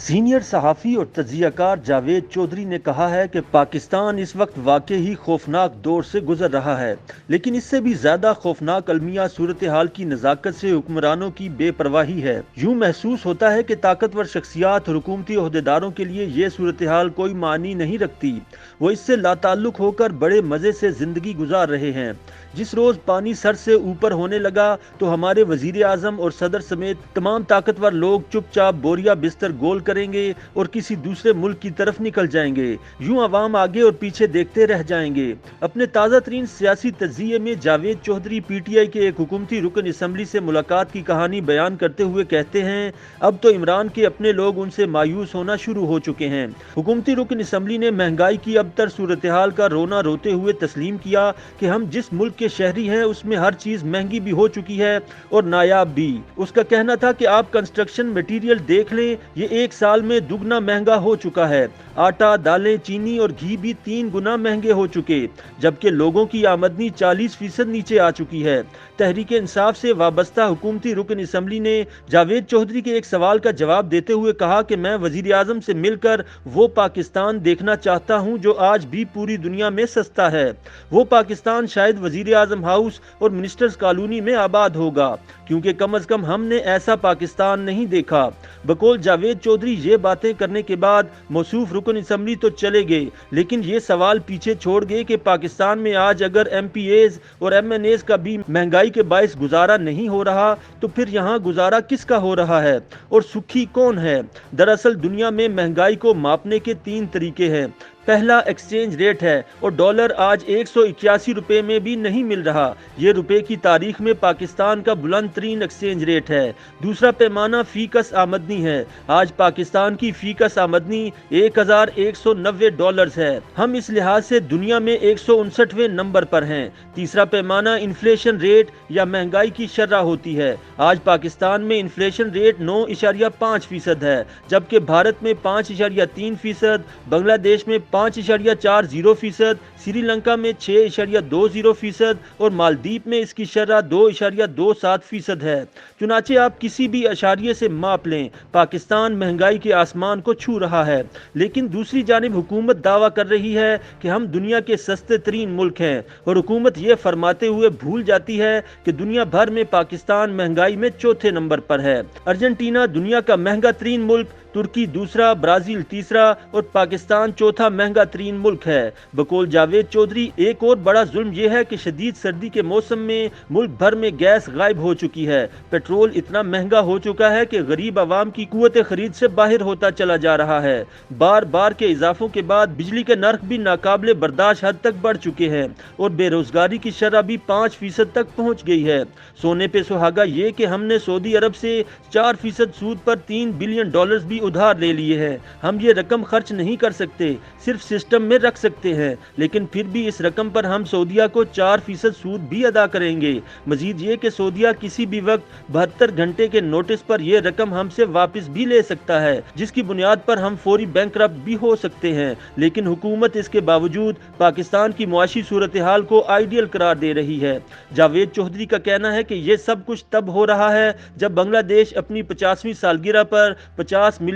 Senior सहाफ़ी और तज्ज़िया car Javed Chaudhary ने कहा है कि पाकिस्तान इस वक्त वाकई ही खौफनाक दौर से गुजर रहा है, लेकिन इससे भी ज़्यादा खौफनाक अलमिया सूरत हाल की नज़ाकत से हुक्मरानों की बेपरवाही है। यूँ महसूस होता है कि ताकतवर शख्सियात और हुकूमती ओहदेदारों के लिए ये सूरत हाल कोई मानी नहीं रखती। वो इससे लाताल्लुक होकर बड़े मज़े से ज़िंदगी गुजार रहे हैं। जिस रोज़ पानी सर से ऊपर होने लगा तो हमारे वज़ीर आज़म और सदर समेत तमाम ताकतवर लोग चुपचाप बोरिया बिस्तर गोल करेंगे और किसी दूसरे मुल्क की तरफ निकल जाएंगे। यूं अवाम आगे और पीछे देखते रह जाएंगे। अपने ताज़ा तरीन सियासी तज्ज़िये में जावेद चौधरी पीटीआई के एक हुकूमती रुकन असम्बली से मुलाकात की कहानी बयान करते हुए कहते हैं, अब तो इमरान के अपने लोग उनसे मायूस होना शुरू हो चुके हैं। हुकूमती रुकन असम्बली ने महंगाई की अबतर सूरत हाल का रोना रोते हुए तस्लीम किया कि हम जिस मुल्क के शहरी हैं उसमें हर चीज़ महंगी भी हो चुकी है और नायाब भी। उसका कहना था कि आप कंस्ट्रक्शन मटेरियल देख लें, ये एक साल में दुगना महंगा हो चुका है। आटा, दालें, चीनी और घी भी 3 गुना महंगे हो चुके, जबकि लोगों की आमदनी 40% नीचे आ चुकी है। तहरीक इंसाफ से वाबस्ता हुकूमती रुकन असम्बली ने जावेद चौधरी के एक सवाल का जवाब देते हुए कहा कि मैं वजीर आज़म से मिलकर वो पाकिस्तान देखना चाहता हूँ जो आज भी पूरी दुनिया में सस्ता है। वो पाकिस्तान शायद वजीर आज़म हाउस और मिनिस्टर्स कॉलोनी में आबाद होगा, क्योंकि कम अज कम हमने ऐसा पाकिस्तान नहीं देखा। बकौल जावेद चौधरी ये बातें करने के बाद मौसूफ रुकन असम्बली तो चले गए, लेकिन ये सवाल पीछे छोड़ गए कि पाकिस्तान में आज अगर MPAs और MNAs का भी महंगाई के बायस गुजारा नहीं हो रहा तो फिर यहाँ गुजारा किसका हो रहा है और सुखी कौन है। दरअसल दुनिया में महंगाई को मापने के 3 तरीके हैं। पहला एक्सचेंज रेट है और डॉलर आज 181 रुपए में भी नहीं मिल रहा। ये रुपए की तारीख में पाकिस्तान का बुलंद तरीन एक्सचेंज रेट है। दूसरा पैमाना फीकस आमदनी है। आज पाकिस्तान की फीकस आमदनी 1190 डॉलर्स है। हम इस लिहाज से दुनिया में 159वें नंबर पर हैं। तीसरा पैमाना इन्फ्लेशन रेट या महंगाई की शर्रा होती है। आज पाकिस्तान में इन्फ्लेशन रेट 9.5% है, जबकि भारत में 5.3%, बांग्लादेश में 5.40%, श्रीलंका में 6.20% और मालदीव में इसकी शरह 2.27% है। चुनाचे आप किसी भी अशारिये से माप लें, पाकिस्तान महंगाई के आसमान को छू रहा है। लेकिन दूसरी जानिब हुकूमत दावा कर रही है कि हम दुनिया के सस्ते तरीन मुल्क हैं, और हुकूमत ये फरमाते हुए भूल जाती है कि दुनिया भर में पाकिस्तान महंगाई में चौथे नंबर पर है। अर्जेंटीना दुनिया का महंगा तरीन मुल्क, तुर्की दूसरा, ब्राजील तीसरा और पाकिस्तान चौथा महंगा तरीन मुल्क है। बकौल जावेद चौधरी एक और बड़ा जुल्म यह है कि शदीद सर्दी के मौसम में मुल्क भर में गैस गायब हो चुकी है। पेट्रोल इतना महंगा हो चुका है कि गरीब आवाम की कुव्वत खरीद से बाहर होता चला जा रहा है। बार बार के इजाफों के बाद बिजली के नर्ख भी नाकाबिले बर्दाश्त हद तक बढ़ चुके हैं और बेरोजगारी की शरह भी 5% तक पहुँच गई है। सोने पे सुहागा ये कि हमने सऊदी अरब से 4% सूद पर $3 बिलियन भी उधार ले लिए हैं। हम ये रकम खर्च नहीं कर सकते, सिर्फ सिस्टम में रख सकते हैं, लेकिन फिर भी इस रकम पर हम सऊदिया को 4% सूद भी अदा करेंगे। मजीद ये कि सऊदिया किसी भी वक्त 72 घंटे के नोटिस पर यह रकम हमसे वापस भी ले सकता है, जिसकी बुनियाद पर हम फौरी बैंकरप्ट भी हो सकते हैं। लेकिन हुकूमत इसके बावजूद पाकिस्तान की मुआशी सूरत हाल को आइडियल करार दे रही है। जावेद चौधरी का कहना है कि यह सब कुछ तब हो रहा है जब बांग्लादेश अपनी 50वीं सालगिरह पर $50 मिलियन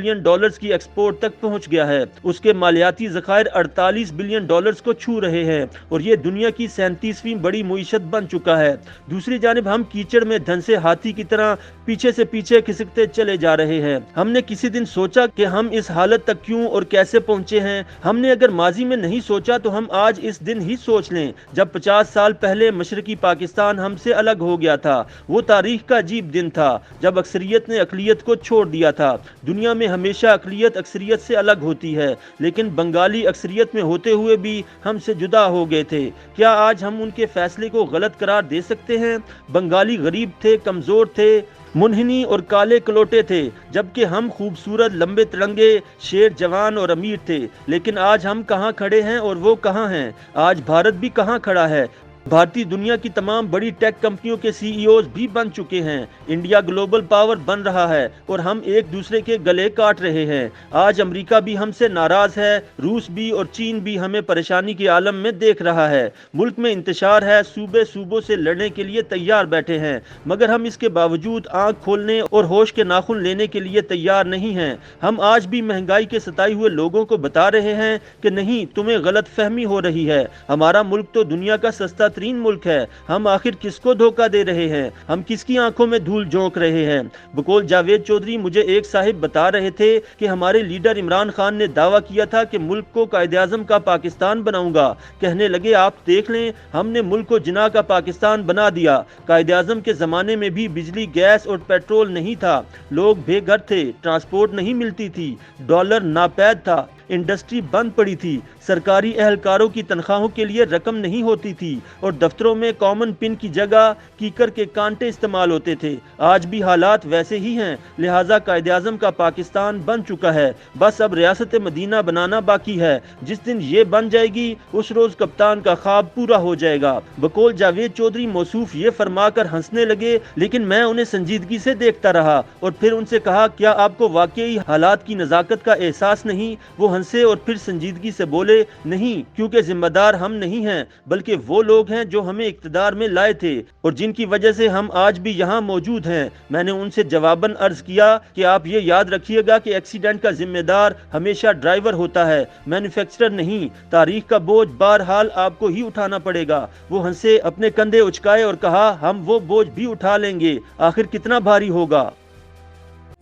की एक्सपोर्ट तक पहुंच गया है। उसके मालियाती ज़खायर $48 बिलियन को छू रहे हैं और ये दुनिया की 37वीं बड़ी मुईशत बन चुका है। दूसरी जानिब हम कीचड़ में धंसे हाथी की तरह पीछे से पीछे खिसकते चले जा रहे हैं। हमने किसी दिन सोचा कि हम इस हालत तक क्यों और कैसे पहुंचे हैं? हमने अगर माजी में नहीं सोचा तो हम आज इस दिन ही सोच लें जब 50 साल पहले मशरकी पाकिस्तान हमसे अलग हो गया था। वो तारीख का अजीब दिन था जब अक्सरियत ने अकलियत को छोड़ दिया था। दुनिया में हमेशा अकलियत अक्सरियत से अलग होती है, लेकिन बंगाली अक्सरियत में होते हुए भी हमसे जुदा हो गए थे। क्या आज हम उनके फैसले को गलत करार दे सकते हैं? बंगाली गरीब थे, कमजोर थे, मुनहनी और काले कलोटे थे, जबकि हम खूबसूरत, लंबे तिरंगे, शेर, जवान और अमीर थे। लेकिन आज हम कहाँ खड़े हैं और वो कहाँ हैं? आज भारत भी कहाँ खड़ा है? भारतीय दुनिया की तमाम बड़ी टेक कंपनियों के सीईओज भी बन चुके हैं। इंडिया ग्लोबल पावर बन रहा है और हम एक दूसरे के गले काट रहे हैं। आज अमेरिका भी हमसे नाराज है, रूस भी और चीन भी हमें परेशानी के आलम में देख रहा है। मुल्क में इंतशार है, सूबे सूबों से लड़ने के लिए तैयार बैठे हैं, मगर हम इसके बावजूद आंख खोलने और होश के नाखून लेने के लिए तैयार नहीं हैं। हम आज भी महंगाई के सताए हुए लोगों को बता रहे हैं कि नहीं, तुम्हें गलत फहमी हो रही है, हमारा मुल्क तो दुनिया का सस्ता तरीन मुल्क है। हम आखिर किसको धोखा दे रहे हैं? हम किसकी आंखों में धूल झोंक रहे हैं? बकौल जावेद चौधरी, मुझे एक साहिब बता रहे थे कि हमारे लीडर इमरान खान ने दावा किया था कि मुल्क को कायदे-आज़म का पाकिस्तान बनाऊंगा। कहने लगे, आप देख लें, हमने मुल्क को जिना का पाकिस्तान बना दिया। कायदे-आज़म के जमाने में भी बिजली, गैस और पेट्रोल नहीं था, लोग बेघर थे, ट्रांसपोर्ट नहीं मिलती थी, डॉलर नापैद था, इंडस्ट्री बंद पड़ी थी, सरकारी एहलकारों की तनख्वाहों के लिए रकम नहीं होती थी और दफ्तरों में कॉमन पिन की जगह कीकर के कांटे इस्तेमाल होते थे। आज भी हालात वैसे ही हैं, लिहाजा कायदे-आज़म का पाकिस्तान बन चुका है, बस अब रियासत मदीना बनाना बाकी है। जिस दिन ये बन जाएगी उस रोज कप्तान का ख्वाब पूरा हो जाएगा। बकौल जावेद चौधरी मौसूफ ये फरमाकर हंसने लगे, लेकिन मैं उन्हें संजीदगी से देखता रहा और फिर उनसे कहा, क्या आपको वाकई हालात की नजाकत का एहसास नहीं? वो हंसे और फिर संजीदगी से बोले, नहीं, क्योंकि जिम्मेदार हम नहीं हैं, बल्कि वो लोग हैं जो हमें इक्तदार में लाए थे और जिनकी वजह से हम आज भी यहाँ मौजूद हैं। मैंने उनसे जवाबन अर्ज किया कि आप ये याद रखिएगा कि एक्सीडेंट का जिम्मेदार हमेशा ड्राइवर होता है, मैन्युफैक्चरर नहीं। तारीख का बोझ बहरहाल आपको ही उठाना पड़ेगा। वो हंसे, अपने कंधे उचकाए और कहा, हम वो बोझ भी उठा लेंगे, आखिर कितना भारी होगा।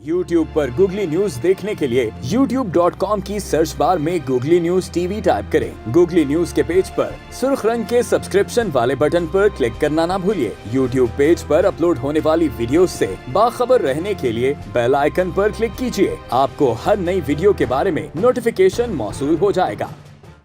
YouTube पर गूगली न्यूज देखने के लिए youtube.com की सर्च बार में गूगली न्यूज टीवी टाइप करें। गूगली न्यूज के पेज पर सुर्ख रंग के सब्सक्रिप्शन वाले बटन पर क्लिक करना ना भूलिए। YouTube पेज पर अपलोड होने वाली वीडियोस से बाखबर रहने के लिए बेल आइकन पर क्लिक कीजिए। आपको हर नई वीडियो के बारे में नोटिफिकेशन मौसूल हो जाएगा।